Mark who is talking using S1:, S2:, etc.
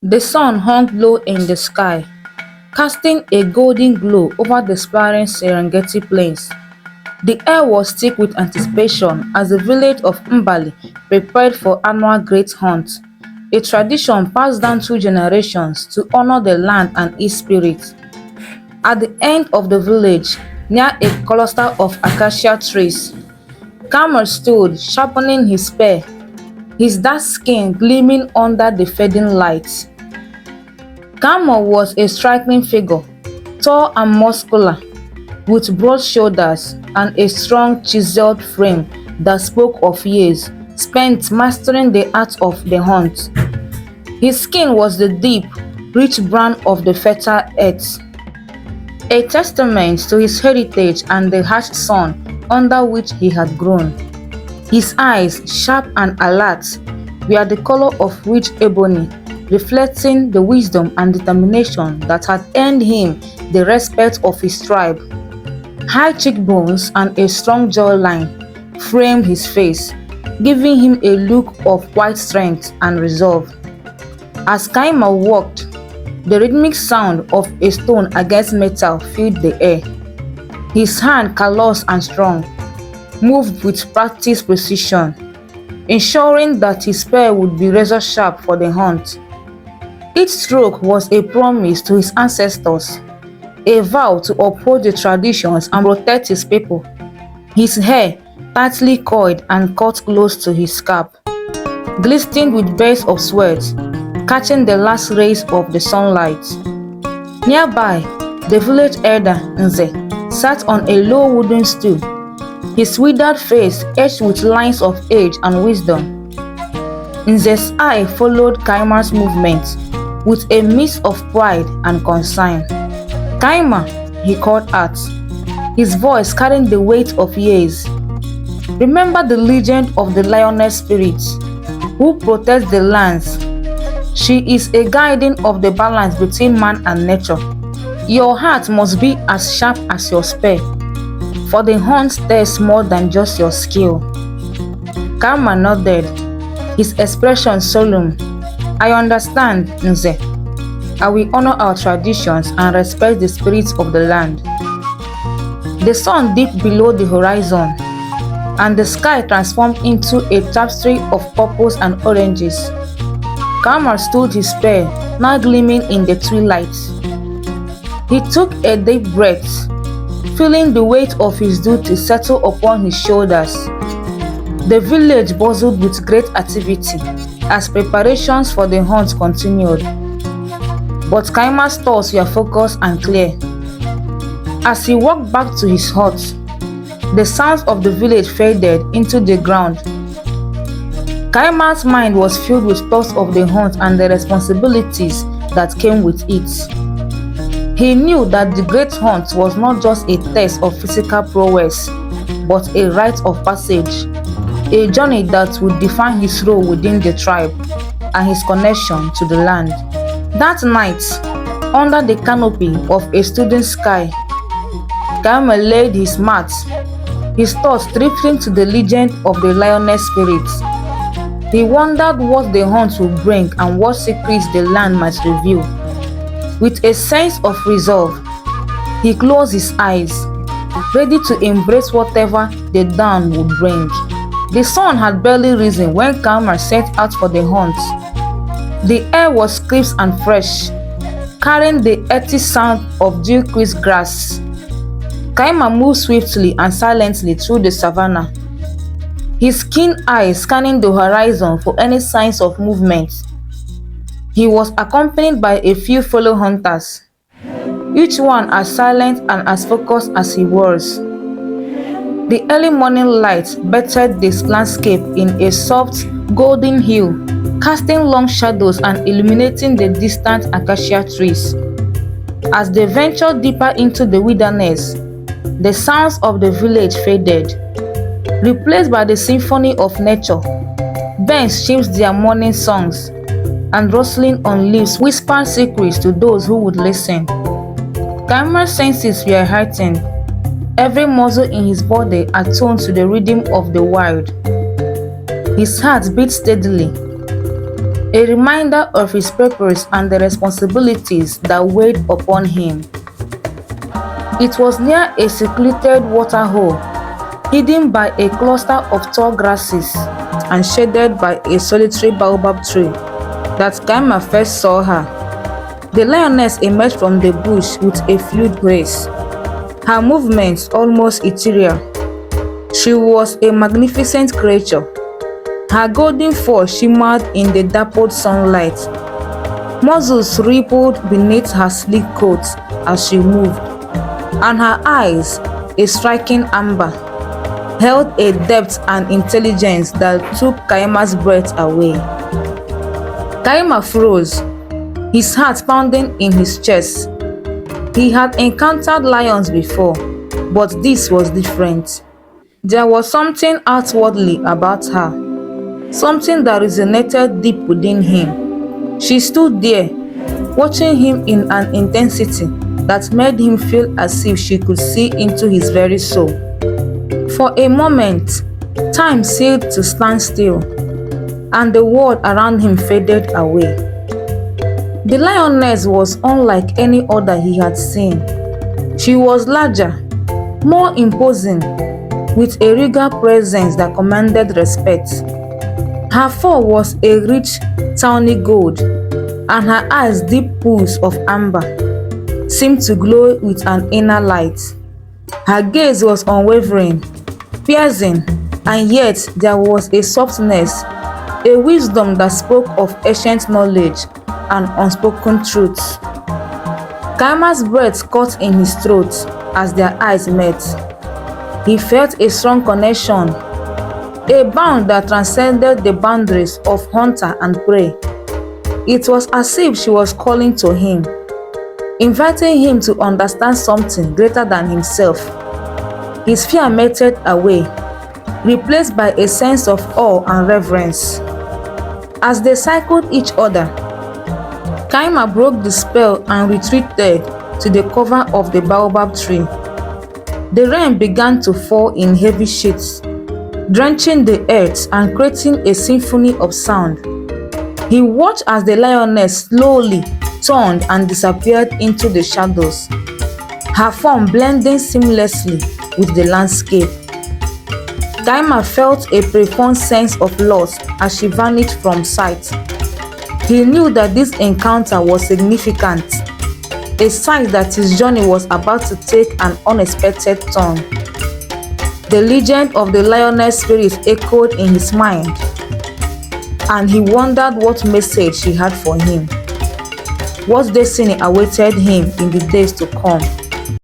S1: The sun hung low in the sky, casting a golden glow over the sprawling Serengeti plains. The air was thick with anticipation as the village of Mbali prepared for annual great hunt, a tradition passed down through generations to honor the land and its spirit. At the end of the village, near a cluster of acacia trees, Kamal stood sharpening his spear, his dark skin gleaming under the fading light. Kamal was a striking figure, tall and muscular, with broad shoulders and a strong chiseled frame that spoke of years spent mastering the art of the hunt. His skin was the deep, rich brown of the fertile earth, a testament to his heritage and the harsh sun under which he had grown. His eyes, sharp and alert, were the color of rich ebony, reflecting the wisdom and determination that had earned him the respect of his tribe. High cheekbones and a strong jawline framed his face, giving him a look of quiet strength and resolve. As Kaima walked, the rhythmic sound of a stone against metal filled the air. His hand, callous and strong, moved with practiced precision, ensuring that his spear would be razor sharp for the hunt. Each stroke was a promise to his ancestors, a vow to uphold the traditions and protect his people. His hair, tightly coiled and cut close to his scalp, glistened with beads of sweat, catching the last rays of the sunlight. Nearby, the village elder Nze sat on a low wooden stool, his withered face etched with lines of age and wisdom. Nze's eye followed Kaima's movements with a mix of pride and concern. Kaima, he called out, his voice carrying the weight of years. Remember the legend of the lioness spirit, who protects the lands. She is a guardian of the balance between man and nature. Your heart must be as sharp as your spear, for the hunt tests more than just your skill. Kaima nodded, his expression solemn. I understand, Nze. I will honor our traditions and respect the spirits of the land. The sun dipped below the horizon, and the sky transformed into a tapestry of purples and oranges. Kamal stood his spear, now gleaming in the twilight. He took a deep breath, feeling the weight of his duty settle upon his shoulders. The village bustled with great activity as preparations for the hunt continued. But Kaima's thoughts were focused and clear. As he walked back to his hut, the sounds of the village faded into the ground. Kaima's mind was filled with thoughts of the hunt and the responsibilities that came with it. He knew that the great hunt was not just a test of physical prowess, but a rite of passage, a journey that would define his role within the tribe and his connection to the land. That night, under the canopy of a student sky, Kaima laid his mat, his thoughts drifting to the legend of the lioness spirit. He wondered what the hunt would bring and what secrets the land might reveal. With a sense of resolve, he closed his eyes, ready to embrace whatever the dawn would bring. The sun had barely risen when Kaima set out for the hunt. The air was crisp and fresh, carrying the earthy sound of dew-kissed grass. Kaima moved swiftly and silently through the savannah, his keen eyes scanning the horizon for any signs of movement. He was accompanied by a few fellow hunters, each one as silent and as focused as he was. The early morning light bathed the landscape in a soft, golden hue, casting long shadows and illuminating the distant acacia trees. As they ventured deeper into the wilderness, the sounds of the village faded, replaced by the symphony of nature. Birds chirped their morning songs, and rustling on leaves whispered secrets to those who would listen. Kaima's senses were heightened, every muscle in his body attuned to the rhythm of the wild. His heart beat steadily, a reminder of his purpose and the responsibilities that weighed upon him. It was near a secluded waterhole, hidden by a cluster of tall grasses and shaded by a solitary baobab tree, that Kayama first saw her. The lioness emerged from the bush with a fluid grace, her movements almost ethereal. She was a magnificent creature. Her golden fur shimmered in the dappled sunlight. Muscles rippled beneath her sleek coat as she moved, and her eyes, a striking amber, held a depth and intelligence that took Kayama's breath away. Kayama froze, his heart pounding in his chest. He had encountered lions before, but this was different. There was something outwardly about her, something that resonated deep within him. She stood there, watching him in an intensity that made him feel as if she could see into his very soul. For a moment, time seemed to stand still, and the world around him faded away. The lioness was unlike any other he had seen. She was larger, more imposing, with a regal presence that commanded respect. Her fur was a rich, tawny gold, and her eyes, deep pools of amber, seemed to glow with an inner light. Her gaze was unwavering, piercing, and yet there was a softness, a wisdom that spoke of ancient knowledge and unspoken truths. Kayama's breath caught in his throat as their eyes met. He felt a strong connection, a bond that transcended the boundaries of hunter and prey. It was as if she was calling to him, inviting him to understand something greater than himself. His fear melted away, replaced by a sense of awe and reverence. As they cycled each other, Kayama broke the spell and retreated to the cover of the baobab tree. The rain began to fall in heavy sheets, drenching the earth and creating a symphony of sound. He watched as the lioness slowly turned and disappeared into the shadows, her form blending seamlessly with the landscape. Kayama felt a profound sense of loss as she vanished from sight. He knew that this encounter was significant, a sign that his journey was about to take an unexpected turn. The legend of the lioness spirit echoed in his mind, and he wondered what message she had for him, what destiny awaited him in the days to come.